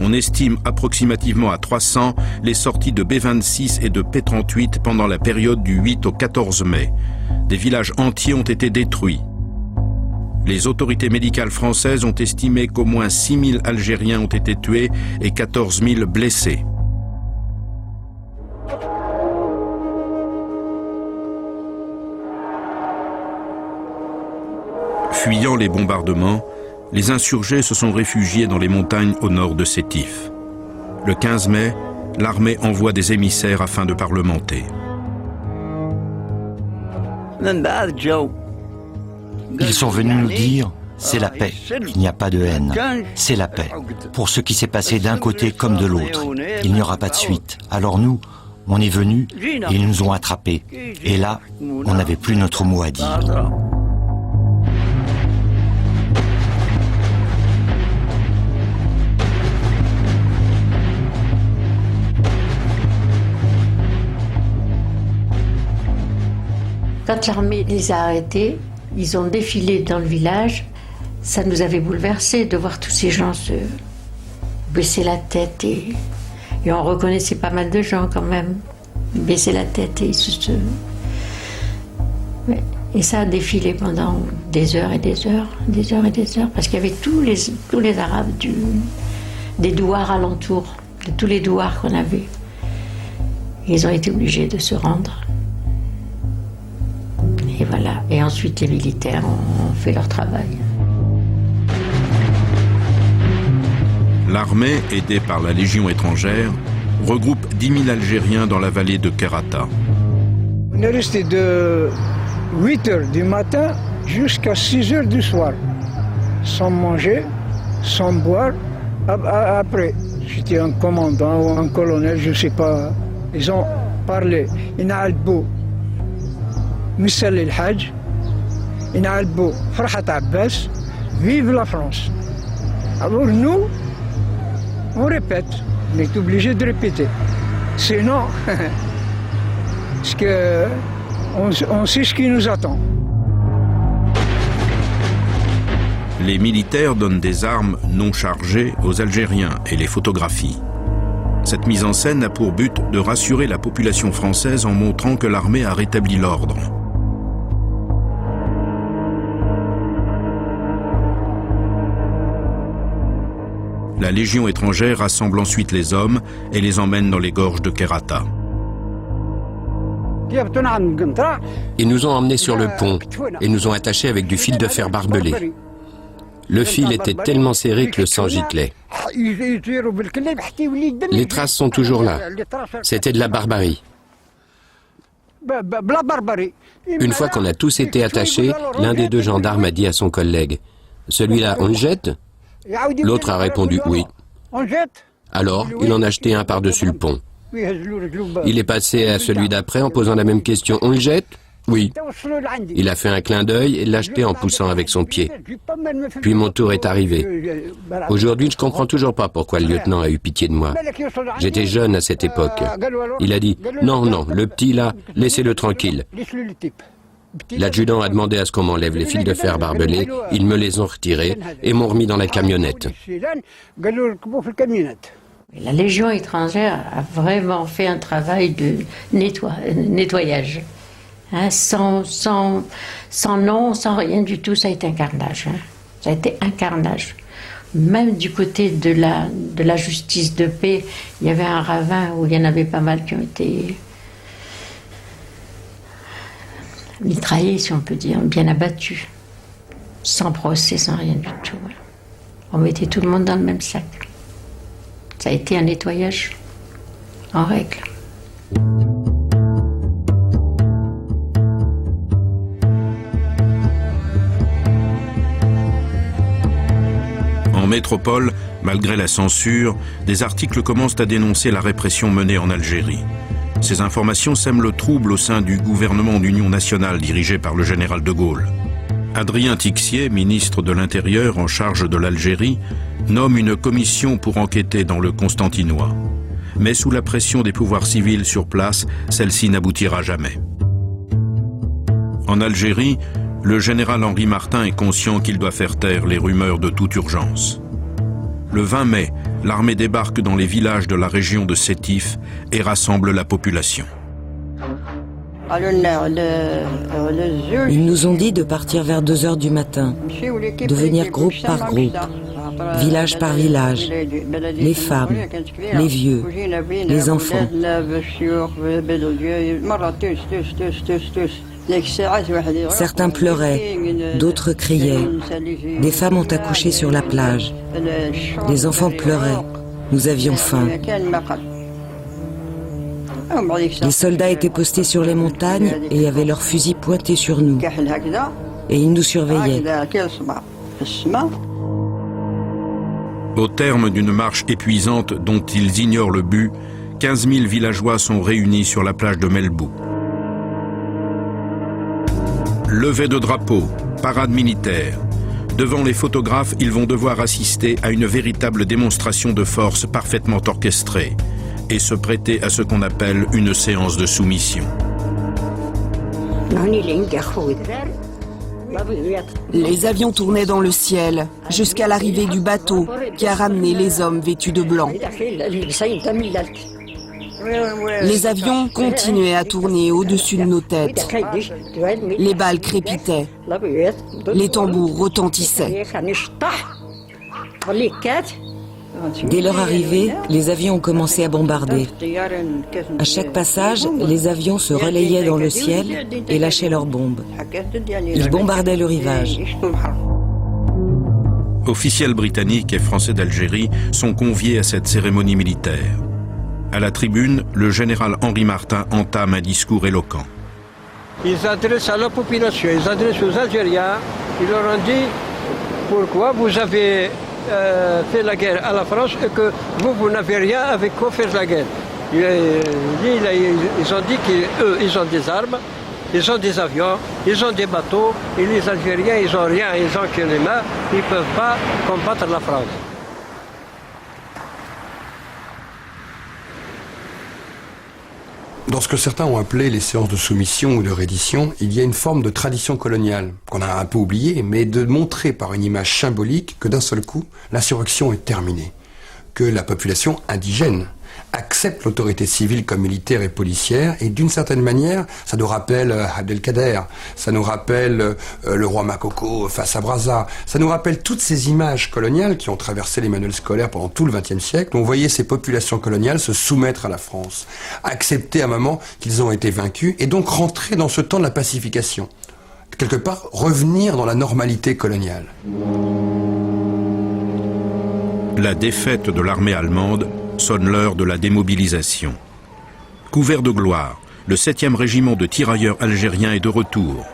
On estime approximativement à 300 les sorties de B-26 et de P-38 pendant la période du 8 au 14 mai. Des villages entiers ont été détruits. Les autorités médicales françaises ont estimé qu'au moins 6 000 Algériens ont été tués et 14 000 blessés. Fuyant les bombardements, les insurgés se sont réfugiés dans les montagnes au nord de Sétif. Le 15 mai, l'armée envoie des émissaires afin de parlementer. Ils sont venus nous dire « c'est la paix, il n'y a pas de haine, c'est la paix ». Pour ce qui s'est passé d'un côté comme de l'autre, il n'y aura pas de suite. Alors nous, on est venus et ils nous ont attrapés. Et là, on n'avait plus notre mot à dire. Quand l'armée les a arrêtés, ils ont défilé dans le village. Ça nous avait bouleversés de voir tous ces gens se baisser la tête et on reconnaissait pas mal de gens quand même. Ils baissaient la tête et et ça a défilé pendant des heures et des heures, parce qu'il y avait tous les Arabes des douars alentours, de tous les douars qu'on avait. Ils ont été obligés de se rendre. Et voilà. Et ensuite, les militaires ont fait leur travail. L'armée, aidée par la Légion étrangère, regroupe 10 000 Algériens dans la vallée de Kerata. On est resté de 8 heures du matin jusqu'à 6 heures du soir, sans manger, sans boire. Après, j'étais un commandant ou un colonel, je ne sais pas. Ils ont parlé. Inalbou, Missal el-Hajj, Inalbou, Farhat Abbas, vive la France. Alors nous, on répète, on est obligé de répéter. Sinon, parce que on sait ce qui nous attend. Les militaires donnent des armes non chargées aux Algériens et les photographient. Cette mise en scène a pour but de rassurer la population française en montrant que l'armée a rétabli l'ordre. La Légion étrangère rassemble ensuite les hommes et les emmène dans les gorges de Kerata. Ils nous ont emmenés sur le pont et nous ont attachés avec du fil de fer barbelé. Le fil était tellement serré que le sang giclait. Les traces sont toujours là. C'était de la barbarie. Une fois qu'on a tous été attachés, l'un des deux gendarmes a dit à son collègue « Celui-là, on le jette ?» L'autre a répondu « Oui ». Alors, il en a jeté un par-dessus le pont. Il est passé à celui d'après en posant la même question « On le jette ?» Oui. Il a fait un clin d'œil et l'a jeté en poussant avec son pied. Puis mon tour est arrivé. Aujourd'hui, je ne comprends toujours pas pourquoi le lieutenant a eu pitié de moi. J'étais jeune à cette époque. Il a dit « Non, non, le petit là, laissez-le tranquille ». L'adjudant a demandé à ce qu'on m'enlève les fils de fer barbelés, ils me les ont retirés et m'ont remis dans la camionnette. La Légion étrangère a vraiment fait un travail de nettoyage. Hein, sans nom, sans rien du tout, ça a été un carnage. Hein. Ça a été un carnage. Même du côté de la justice de paix, il y avait un ravin où il y en avait pas mal qui ont été mitraillés, si on peut dire, bien abattus. Sans procès, sans rien du tout. Voilà. On mettait tout le monde dans le même sac. Ça a été un nettoyage en règle. En métropole, malgré la censure, des articles commencent à dénoncer la répression menée en Algérie. Ces informations sèment le trouble au sein du gouvernement d'union nationale dirigé par le général de Gaulle. Adrien Tixier, ministre de l'Intérieur en charge de l'Algérie, nomme une commission pour enquêter dans le Constantinois. Mais sous la pression des pouvoirs civils sur place, celle-ci n'aboutira jamais. En Algérie, le général Henri Martin est conscient qu'il doit faire taire les rumeurs de toute urgence. Le 20 mai, l'armée débarque dans les villages de la région de Sétif et rassemble la population. Ils nous ont dit de partir vers 2 heures du matin, de venir groupe par groupe, village par village, les femmes, les vieux, les enfants. Certains pleuraient, d'autres criaient. Des femmes ont accouché sur la plage. Les enfants pleuraient. Nous avions faim. Les soldats étaient postés sur les montagnes et avaient leurs fusils pointés sur nous. Et ils nous surveillaient. Au terme d'une marche épuisante dont ils ignorent le but, 15 000 villageois sont réunis sur la plage de Melbou. Levée de drapeau, parade militaire. Devant les photographes, ils vont devoir assister à une véritable démonstration de force parfaitement orchestrée et se prêter à ce qu'on appelle une séance de soumission. Les avions tournaient dans le ciel jusqu'à l'arrivée du bateau qui a ramené les hommes vêtus de blanc. Les avions continuaient à tourner au-dessus de nos têtes. Les balles crépitaient. Les tambours retentissaient. Dès leur arrivée, les avions ont commencé à bombarder. À chaque passage, les avions se relayaient dans le ciel et lâchaient leurs bombes. Ils bombardaient le rivage. Officiels britanniques et français d'Algérie sont conviés à cette cérémonie militaire. À la tribune, le général Henri Martin entame un discours éloquent. Ils adressent à la population, ils adressent aux Algériens, ils leur ont dit pourquoi vous avez fait la guerre à la France et que vous n'avez rien avec quoi faire la guerre. Ils ont dit qu'eux, ils ont des armes, ils ont des avions, ils ont des bateaux, et les Algériens, ils n'ont rien, ils ont que les mains, ils ne peuvent pas combattre la France. Dans ce que certains ont appelé les séances de soumission ou de reddition, il y a une forme de tradition coloniale, qu'on a un peu oubliée, mais de montrer par une image symbolique que d'un seul coup, l'insurrection est terminée, que la population indigène accepte l'autorité civile comme militaire et policière, et d'une certaine manière, ça nous rappelle Abdelkader, ça nous rappelle le roi Makoko face à Brazza, ça nous rappelle toutes ces images coloniales qui ont traversé les manuels scolaires pendant tout le XXe siècle, où on voyait ces populations coloniales se soumettre à la France, accepter à un moment qu'ils ont été vaincus, et donc rentrer dans ce temps de la pacification. Quelque part, revenir dans la normalité coloniale. La défaite de l'armée allemande sonne l'heure de la démobilisation. Couvert de gloire, le 7e régiment de tirailleurs algériens est de retour.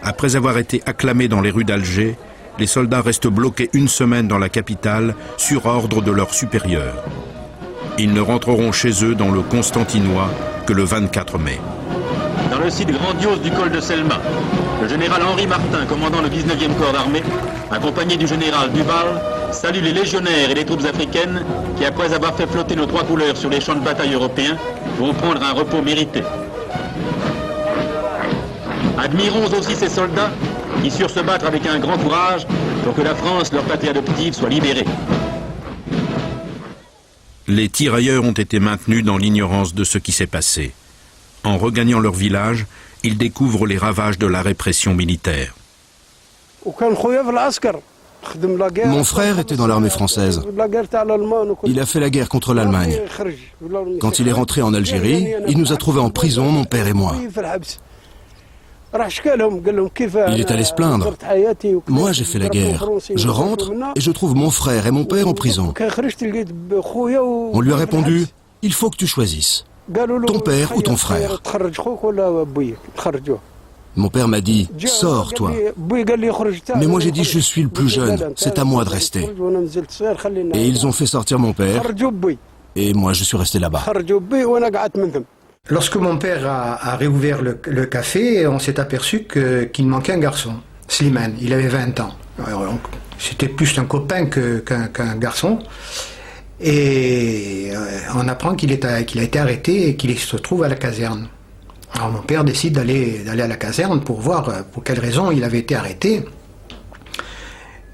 Après avoir été acclamé dans les rues d'Alger, les soldats restent bloqués une semaine dans la capitale sur ordre de leurs supérieurs. Ils ne rentreront chez eux dans le Constantinois que le 24 mai. Dans le site grandiose du col de Selma, le général Henri Martin, commandant le 19e corps d'armée, accompagné du général Duval, salue les légionnaires et les troupes africaines qui, après avoir fait flotter nos 3 couleurs sur les champs de bataille européens, vont prendre un repos mérité. Admirons aussi ces soldats qui surent se battre avec un grand courage pour que la France, leur patrie adoptive, soit libérée. Les tirailleurs ont été maintenus dans l'ignorance de ce qui s'est passé. En regagnant leur village, ils découvrent les ravages de la répression militaire. Mon frère était dans l'armée française. Il a fait la guerre contre l'Allemagne. Quand il est rentré en Algérie, il nous a trouvés en prison, mon père et moi. Il est allé se plaindre. Moi, j'ai fait la guerre. Je rentre et je trouve mon frère et mon père en prison. On lui a répondu, il faut que tu choisisses. Ton père ou ton frère. Mon père m'a dit, sors toi. Mais moi j'ai dit, je suis le plus jeune, c'est à moi de rester. Et ils ont fait sortir mon père, et moi je suis resté là-bas. Lorsque mon père a réouvert le café, on s'est aperçu qu'il manquait un garçon, Slimane, il avait 20 ans. C'était plus un copain qu'un garçon. Et on apprend qu'il a été arrêté et qu'il se trouve à la caserne. Alors mon père décide d'aller à la caserne pour voir pour quelle raison il avait été arrêté.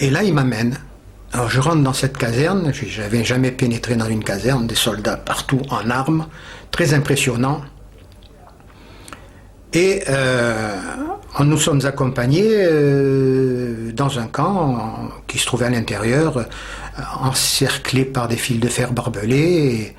Et là il m'amène. Alors je rentre dans cette caserne, je n'avais jamais pénétré dans une caserne, des soldats partout en armes, très impressionnant. Et nous sommes accompagnés dans un camp qui se trouvait à l'intérieur, encerclé par des fils de fer barbelés.